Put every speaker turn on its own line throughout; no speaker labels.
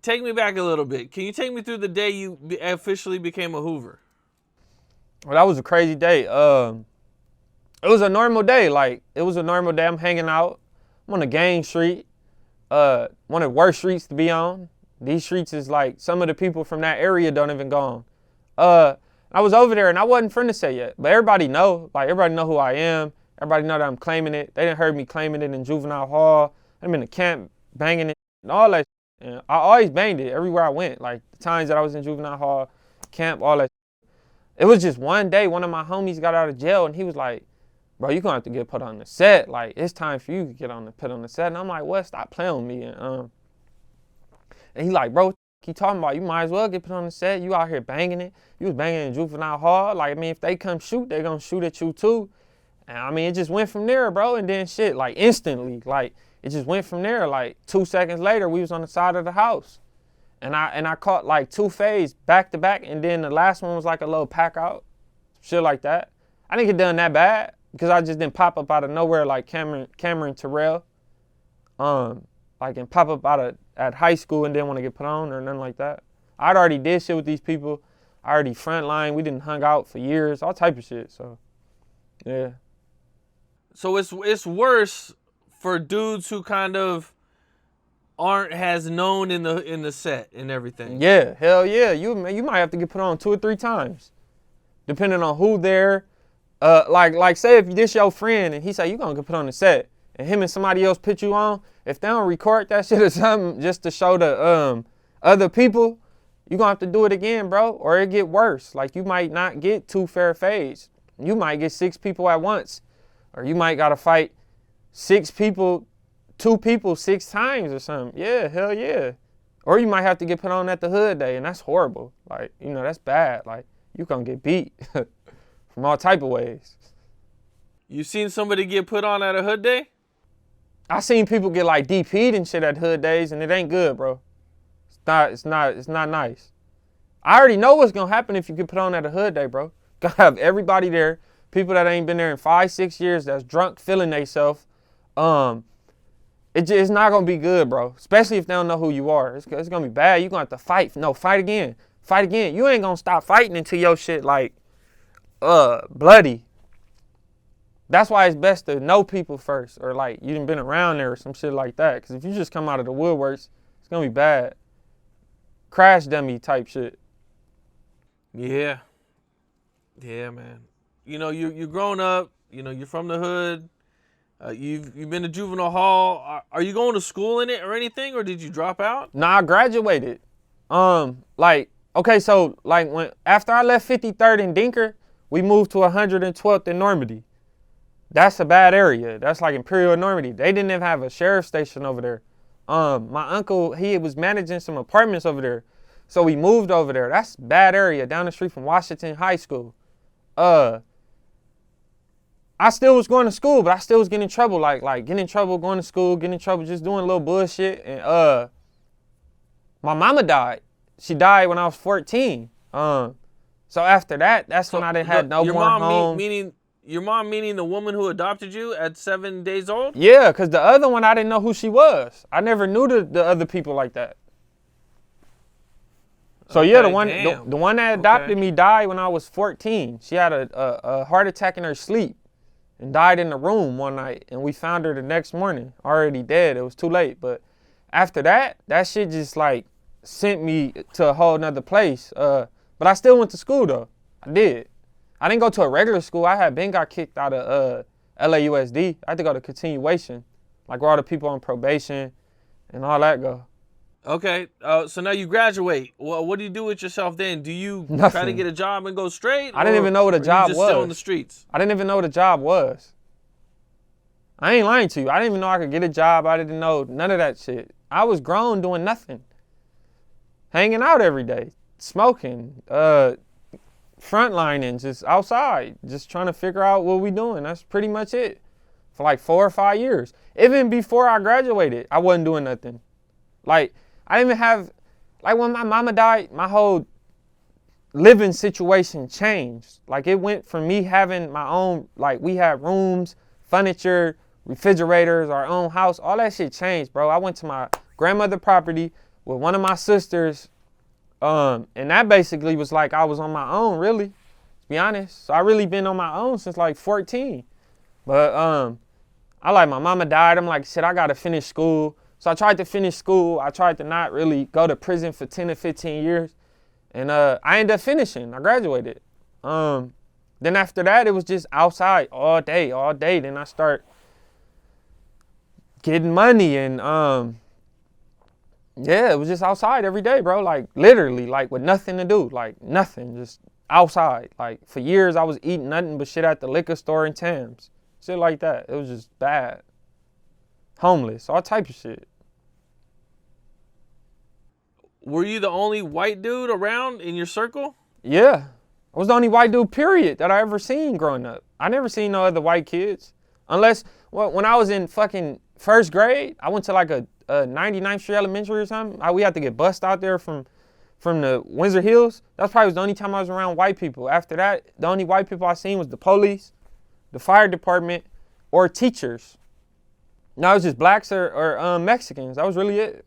take me back a little bit. Can you take me through the day you officially became a Hoover?
Well, that was a crazy day. It was a normal day. Like, it was a normal day. I'm hanging out. I'm on a gang street. One of the worst streets to be on. These streets is like, some of the people from that area don't even go on. I was over there and I wasn't from the set yet, but everybody know. Like, everybody know who I am. Everybody know that I'm claiming it. They didn't heard me claiming it in juvenile hall. I'm in the camp banging it and all that. And I always banged it everywhere I went. Like, the times that I was in juvenile hall, camp, all that. It was just one day, one of my homies got out of jail and he was like, bro, you gonna have to get put on the set. Like, it's time for you to get put on the set. And I'm like, what? Stop playing with me. And he like, bro, keep talking about, you might as well get put on the set. You out here banging it. You was banging in juvenile hall. Like, I mean, if they come shoot, they gonna shoot at you too. And I mean, it just went from there, bro. And then shit, like, instantly, like, it just went from there. Like, 2 seconds later, we was on the side of the house. And I caught like 2 fades back to back. And then the last one was like a little pack out. Shit like that. I didn't get done that bad because I just didn't pop up out of nowhere like Cameron Terrell. Like, and pop up at high school and didn't want to get put on or nothing like that. I'd already did shit with these people. I already frontline. We didn't hung out for years, all type of shit. So, yeah.
So it's worse for dudes who kind of aren't as known in the set and everything.
Yeah, hell yeah. You might have to get put on 2 or 3 times, depending on who there. Like say if this your friend and he say you gonna get put on the set, and him and somebody else put you on, if they don't record that shit or something just to show the other people, you gonna have to do it again, bro, or it get worse. Like, you might not get 2 fair fades. You might get 6 people at once, or you might gotta fight 6 people, 2 people 6 times or something. Yeah, hell yeah. Or you might have to get put on at the hood day, and that's horrible. Like, you know, that's bad. Like, you gonna get beat from all type of ways.
You seen somebody get put on at a hood day?
I seen people get like DP'd and shit at hood days, and it ain't good, bro. It's not nice. I already know what's gonna happen if you get put on at a hood day, bro. Gotta have everybody there, people that ain't been there in 5-6 years, that's drunk, feeling theyself. It's not gonna be good, bro. Especially if they don't know who you are. It's gonna be bad. You gonna have to fight. No, fight again. Fight again. You ain't gonna stop fighting until your shit like bloody. That's why it's best to know people first, or like you done been around there or some shit like that. Cause if you just come out of the woodworks, it's gonna be bad. Crash dummy type shit.
Yeah. Yeah, man. You know, you're grown up. You know, you're from the hood. You've been to juvenile hall. Are you going to school in it or anything, or did you drop out?
Nah, I graduated. Like, okay, so like after I left 53rd and Dinker, we moved to 112th in Normandy. That's a bad area. That's like Imperial Normandy. They didn't even have a sheriff's station over there. My uncle, he was managing some apartments over there. So we moved over there. That's a bad area down the street from Washington High School. I still was going to school, but I still was getting in trouble. Like getting in trouble going to school, getting in trouble just doing a little bullshit. And my mama died. She died when I was 14. So after that, that's when I didn't have no more home.
Your mom meaning the woman who adopted you at 7 days old?
Yeah, because the other one, I didn't know who she was. I never knew the other people like that. So okay, yeah, the one that adopted me died when I was 14. She had a heart attack in her sleep and died in the room one night. And we found her the next morning, already dead. It was too late. But after that shit just like sent me to a whole nother place. But I still went to school though. I did. I didn't go to a regular school. I had been got kicked out of LAUSD. I had to go to continuation, like where all the people on probation and all that go.
Okay, so now you graduate. Well, what do you do with yourself then? Do you try to get a job and go straight?
I didn't even know what a job was.
Just still on the streets?
I didn't even know what a job was. I ain't lying to you. I didn't even know I could get a job. I didn't know none of that shit. I was grown doing nothing. Hanging out every day, smoking, frontlining, just outside, just trying to figure out what we doing. That's pretty much it. For like 4 or 5 years. Even before I graduated, I wasn't doing nothing. Like, I didn't even have, like when my mama died, my whole living situation changed. Like it went from me having my own, like we had rooms, furniture, refrigerators, our own house, all that shit changed, bro. I went to my grandmother's property, with one of my sisters, and that basically was like I was on my own, really, to be honest. So I really been on my own since like 14. But I like, my mama died. I'm like, shit, I gotta finish school. So I tried to finish school. I tried to not really go to prison for 10 to 15 years. And I ended up finishing. I graduated. Then after that, it was just outside all day, all day. Then I start getting money and yeah, it was just outside every day, bro. Like literally, like with nothing to do, like nothing, just outside. Like for years, I was eating nothing but shit at the liquor store in Tams, shit like that. It was just bad. Homeless, all type of shit.
Were you the only white dude around in your circle?
Yeah, I was the only white dude, period, that I ever seen growing up. I never seen no other white kids, unless when I was in fucking first grade, I went to like a 99th Street Elementary or something. We had to get bussed out there from the Windsor Hills. That's probably the only time I was around white people. After that, the only white people I seen was the police, the fire department, or teachers. No, it was just blacks or Mexicans. That was really it.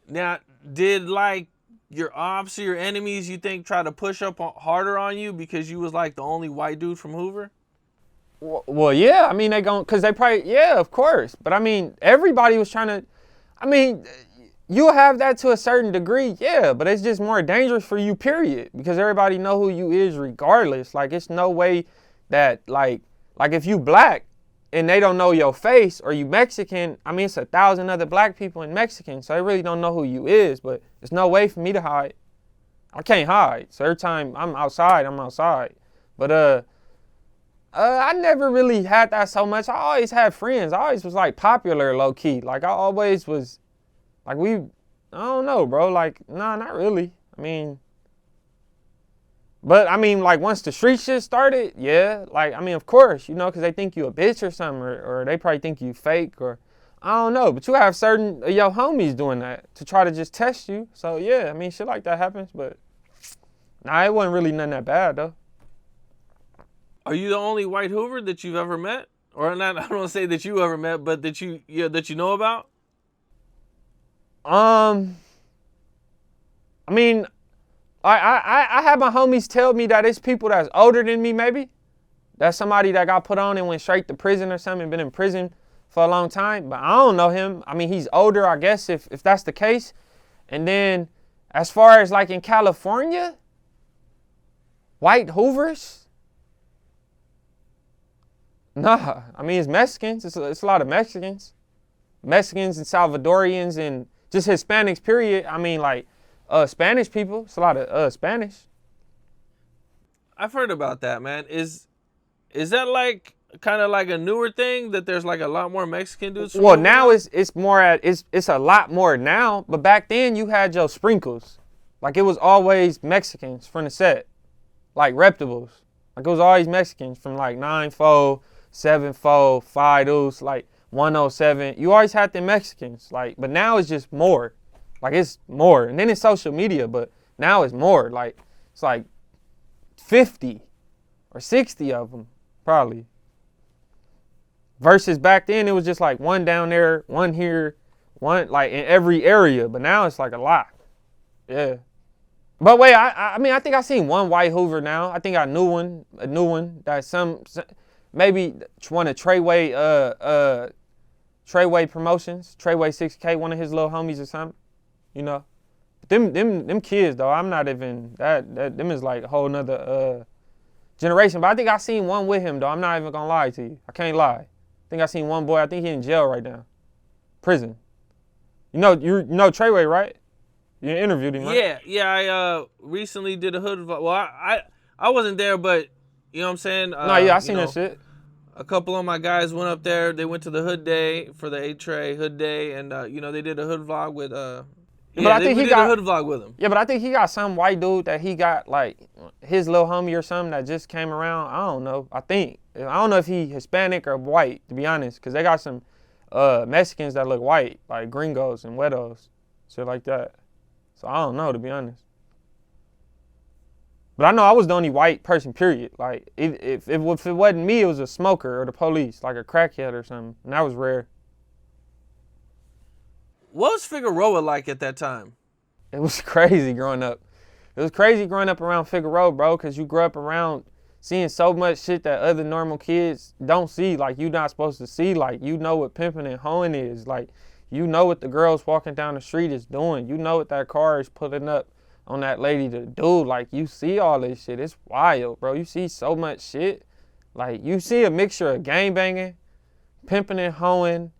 Now, did like your ops or your enemies, you think, try to push up harder on you because you was like the only white dude from Hoover?
Well, yeah. I mean, cause they probably, yeah, of course. But I mean, everybody was trying to. I mean, you'll have that to a certain degree, yeah. But it's just more dangerous for you, period, because everybody know who you is regardless. Like, it's no way that like if you black and they don't know your face, or you Mexican, I mean, it's 1,000 other black people and Mexicans, so they really don't know who you is. But there's no way for me to hide. I can't hide. So every time I'm outside, I'm outside. But I never really had that so much. I always had friends. I always was like popular, low key. Like I always was, like I don't know, bro. Like, nah, not really. I mean, but I mean, like once the street shit started, yeah. Like, I mean, of course, you know, because they think you a bitch or something, or they probably think you fake, or I don't know. But you have certain of your homies doing that to try to just test you. So yeah, I mean, shit like that happens. But nah, it wasn't really nothing that bad though.
Are you the only white Hoover that you've ever met? Or not, I don't want to say that you ever met, but that you know about?
I mean, I had my homies tell me that it's people that's older than me, maybe. That's somebody that got put on and went straight to prison or something, been in prison for a long time. But I don't know him. I mean, he's older, I guess, if that's the case. And then as far as like in California, white Hoovers? Nah, I mean, it's Mexicans. It's a lot of Mexicans. Mexicans and Salvadorians and just Hispanics, period. I mean, like, Spanish people. It's a lot of Spanish.
I've heard about that, man. Is that like kind of like a newer thing that there's like a lot more Mexican dudes?
Well, now it's a lot more now. But back then you had your sprinkles. Like it was always Mexicans from the set. Like reputables. Like it was always Mexicans from like 9-4, 7-4, 5 deuce, like 107. You always had the Mexicans. Like, but now it's just more. Like it's more. And then it's social media, but now it's more. Like it's like 50 or 60 of them, probably. Versus back then, it was just like one down there, one here, one like in every area. But now it's like a lot. Yeah. But wait, I mean, I think I seen one white Hoover now. I think a new one that some maybe one of Treyway Promotions, Treyway 6K, one of his little homies or something. You know, them kids though, I'm not even that them is like a whole nother generation. But I think I seen one with him though. I'm not even gonna lie to you. I can't lie. I think I seen one boy. I think he in jail right now, prison. You know Treyway, right? You interviewed him, right?
Yeah. I recently did a hood vlog. Well, I wasn't there, but you know what I'm saying.
No, yeah, I seen that shit.
A couple of my guys went up there. They went to the Hood Day for the A-Tray Hood Day, and they did a hood vlog with.
But I think he got
a hood vlog with him.
Yeah, but I think he got some white dude that he got like his little homie or something that just came around. I don't know. I don't know if he Hispanic or white, to be honest, because they got some Mexicans that look white, like gringos and wedos, shit like that. So I don't know, to be honest. But I know I was the only white person, period. Like, if it wasn't me, it was a smoker or the police, like a crackhead or something. And that was rare.
What was Figueroa like at that time?
It was crazy growing up. It was crazy growing up around Figueroa, bro, because you grew up around seeing so much shit that other normal kids don't see, like you not supposed to see. Like, you know what pimping and hoeing is. Like, you know what the girls walking down the street is doing. You know what that car is putting up on that lady to do. Like, you see all this shit. It's wild, bro. You see so much shit. Like, you see a mixture of gangbanging, pimping and hoeing,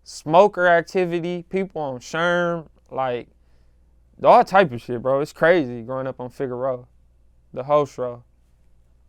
smoker activity, people on Sherm, like, all type of shit, bro. It's crazy growing up on Figueroa, the whole show.